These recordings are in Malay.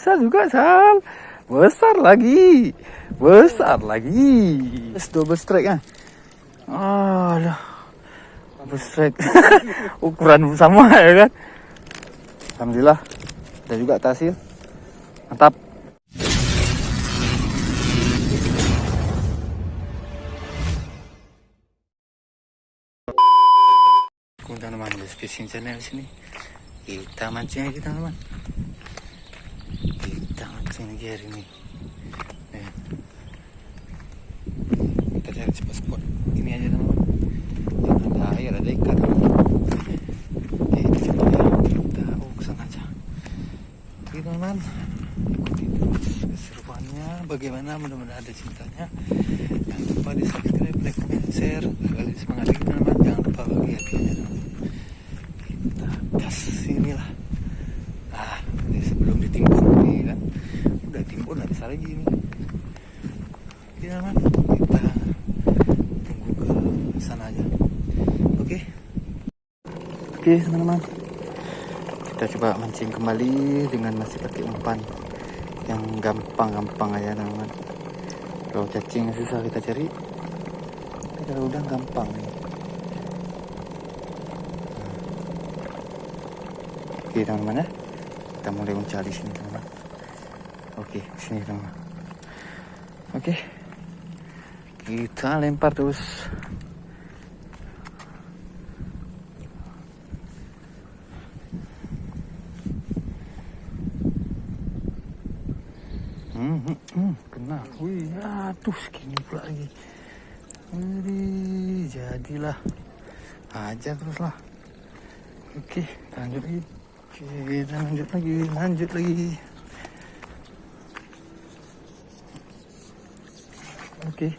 besar juga, Sal. Besar lagi. Besar lagi. Double strike kan? Aduh. Double strike. Ukuran sama ya kan? Alhamdulillah. Ada juga hasil. Mantap. Teman-teman, Just Fishing Channel sini. Kita mancing lagi teman-teman. Kita mancing lagi hari ini. Kita cari spot-spot ini aja teman-teman. Yang ada air, ada ikan. Oke, kita coba ya. Kita kesana aja. Oke teman-teman, ikuti terus keseruannya. Bagaimana, mudah-mudahan ada cintanya. Jangan lupa di subscribe, like, comment, share. Agar lebih semangat lagi teman-teman. Jangan lupa bagi hadiahnya teman-teman. Sinilah. Nah, ini sebelum ditimbun nih kan. Udah timbun, nggak bisa lagi ini. Oke teman, kita tunggu ke sana aja. Oke. Oke teman-teman, kita coba mancing kembali dengan masih pakai umpan yang gampang-gampang aja teman-teman. Kalau cacing susah kita cari, tapi kalau udang gampang nih. Oke teman-teman ya, kita mulai mencari sini teman-teman. Oke, sini teman-teman. Oke, kita lempar terus. Kena. Wih, aduh segini pula lagi. Wih, jadilah. Aja terus lah. Oke, lanjut lagi. Kita lanjut lagi. Oke.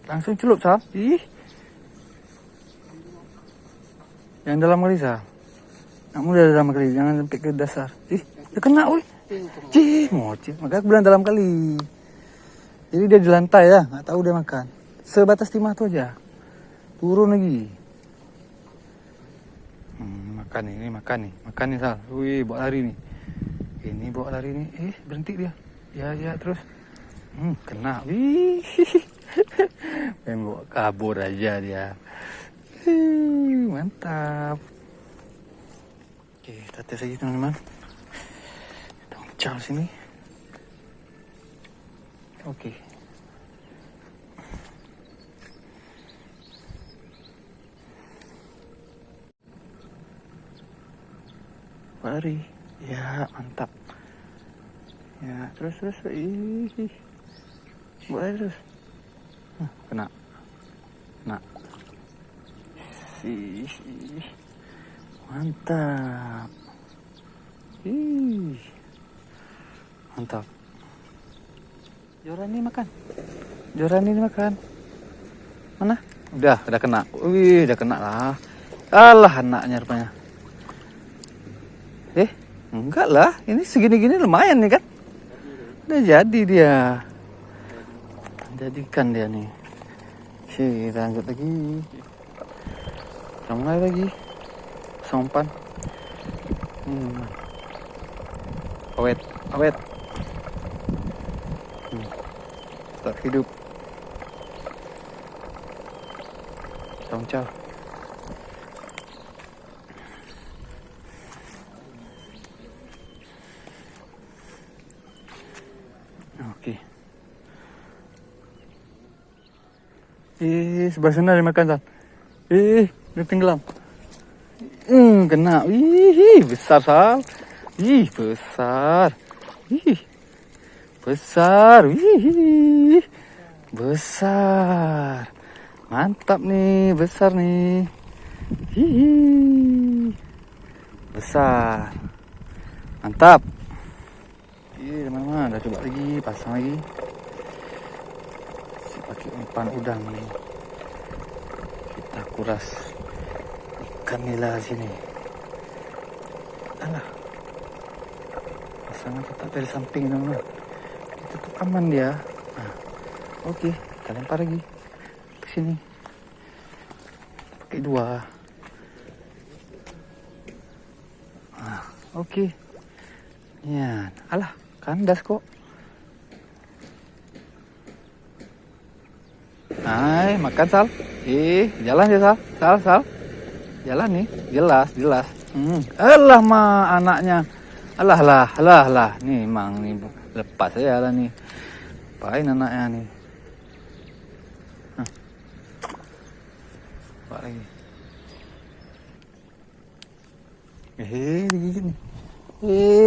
Langsung celup, Sal. Ih. Yang dalam kali, Sal. Kamu udah dalam kali, jangan sampai ke dasar. Ih, udah kena, wih. Cih, mocil. Makanya aku bilang dalam kali. Jadi dia di lantai ya, nggak tahu dia makan. Sebatas timah tuh aja. Turun lagi. Makan nih Sal. Wih, bawa lari nih. Ini bawa lari nih. Berhenti dia. Ya terus. Kena. Wih. Main bawa kabur aja dia. Mantap. Oke, kita tes lagi teman-teman. Kita uncal sini. Oke. Lari. Ya, mantap. Ya, terus. Ih. Boleh terus. Kena. Ih. Mantap. Ih. Mantap. Joran ini makan. Mana? Udah kena. Wih, udah kena lah. Alah, anaknya rupanya. Enggak lah, ini segini-gini lumayan nih kan. Udah jadi dia. Jadikan dia nih. Kita lanjut lagi. Mulai lagi. Sompan. Awet. Tak hidup. Tongcal. Oke. Sebelah sana dia makan, Sal. Dia tenggelam. Kena. Besar, Sal. Besar. Besar. Mantap nih, besar nih. Besar. Mantap. Teman-teman, udah coba lagi, pasang lagi. Pakai umpan udang nih. Kita kuras ikan nila sini. Alah. Pasangan tetap dari samping teman-teman. Itu tuh aman dia. Nah, oke, kita lempar lagi ke sini. Pakai 2. Oke. Ya, alah, kandas kok. Hai, makan Sal. Jalan ya Sal. Sal. Jalan nih, jelas. Alah anaknya. Alah. Nih emang nih lepas aja lah nih. Apain anaknya nih. Apa lagi? Digigit nih.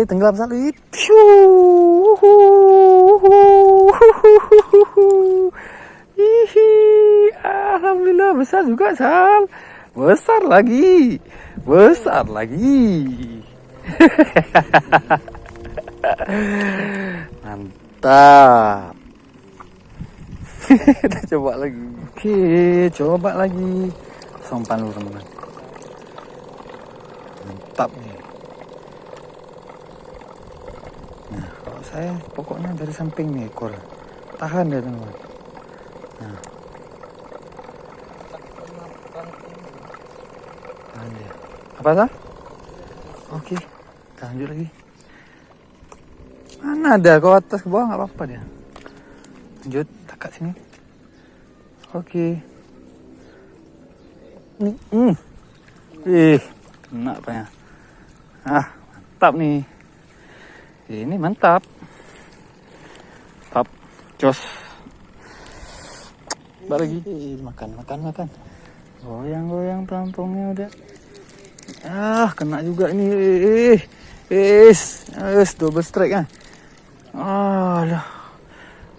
Tenggelam Sal. Alhamdulillah besar juga Sal. Besar lagi. Mantap. Kita coba lagi. Oke, coba lagi. Sompan dulu teman-teman. Mantap nih. Nah, kalau saya pokoknya dari samping nih ekor. Tahan deh teman-teman. Nah. Tahan dia. Apa tak? Oke, kita lanjut lagi. Mana ada kau atas ke bawah nggak apa-apa dia. Lanjut, takat sini. Oke. Kena apa ya? Mantap nih. Ini mantap. Tap, jos. Balik lagi. Makan. Goyang pelampungnya udah. Kena juga ini. Double strike kan. Alah.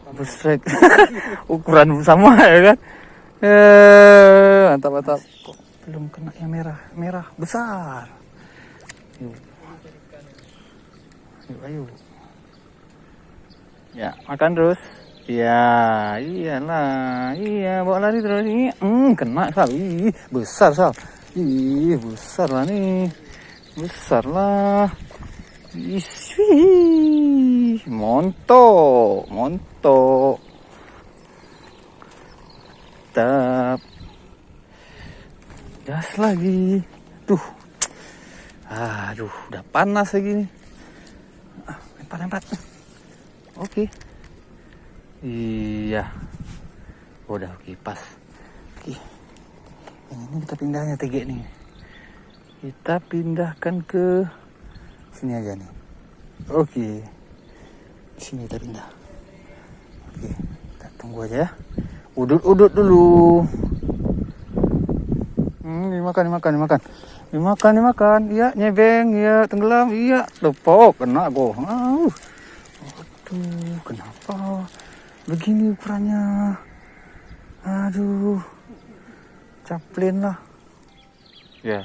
Double strike. Ukuran sama ya kan. Mantap. Kok belum kena yang merah besar. Yuk, ayo. Ya, makan terus. Ya, iyalah. Iya, bawa lari terus ini. Kena Sal. Besar Sal. Besar lah nih. Besar lah. Montok. Tap. Gas lagi. Aduh, udah panas lagi nih. Lempar. Oke. Iya. Udah oke, pas. Oke. Yang ini kita pindahnya tegek nih. Kita pindahkan ke sini aja nih. Oke. Sini kita pindah. Oke, kita tunggu aja ya. Udut dulu. Dimakan. Iya, nyebeng, iya, tenggelam, iya, lepok, kena go. Aduh, kenapa begini ukurannya? Aduh, caplin lah. Ya.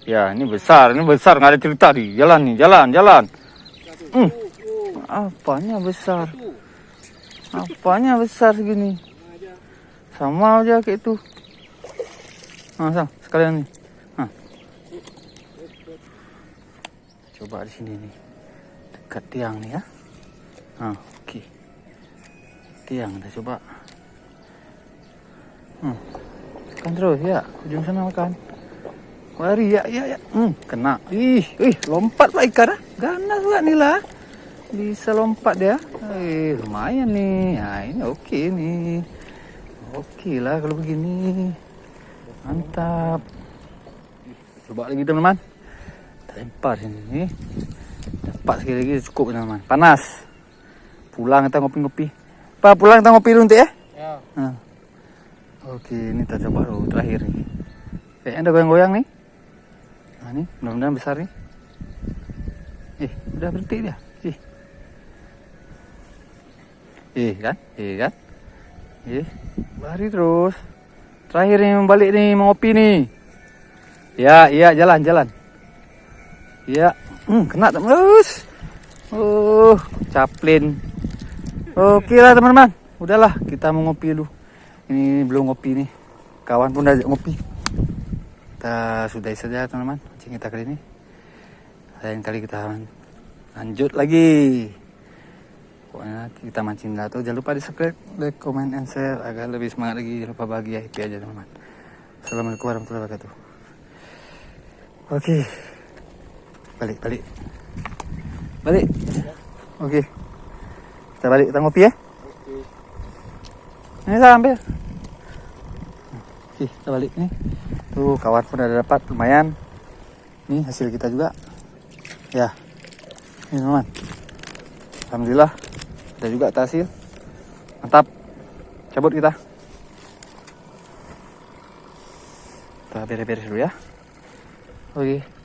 Ya, ini besar, nggak ada cerita nih. Jalan. Apanya besar segini? Sama aja kayak itu. Nah, sekalian nih. Coba di sini nih. Dekat tiang nih ya. Oke. Tiang kita coba. Makan terus ya. Ujung sana makan. Lari ya. Kena. Lompat Pak ikan. Ganas juga nih lah. Bisa lompat dia. Lumayan nih. Nah, ini oke nih. Oke lah kalau begini. Mantap. Coba lagi teman-teman. Kita lempar sini. Dapat sekali lagi cukup teman-teman. Panas. Pulang kita ngopi-ngopi. Pulang kita ngopi dulu nanti ya. Ya. Oke, ini kita coba dulu terakhir nih. Kayaknya ada goyang-goyang nih. Nah, ini mudah-mudahan besar nih. Udah berhenti dia. Kan? Lari terus. Terakhir nih balik nih mau ngopi nih. Ya, jalan. Ya, kena terus. Caplin. Oke lah teman-teman. Udahlah, kita mau ngopi dulu. Ini belum ngopi nih. Kawan pun udah ngopi. Kita sudahi saja teman-teman mancing kita kali ini. Lain kali kita lanjut lagi. Pokoknya kita mancing gato. Jangan lupa di subscribe, like, comment, and share agar lebih semangat lagi. Jangan lupa bahagia, happy aja teman-teman. Assalamualaikum warahmatullahi wabarakatuh. Oke. Balik. Oke. Kita balik, kita ngopi ya. Ini saya ambil. Oke, kita balik nih. Tuh kawan pun udah dapat lumayan. Nih hasil kita juga. Ya. Ini teman. Alhamdulillah ada juga hasil. Mantap. Cabut kita. Kita beres-beres dulu ya. Oke.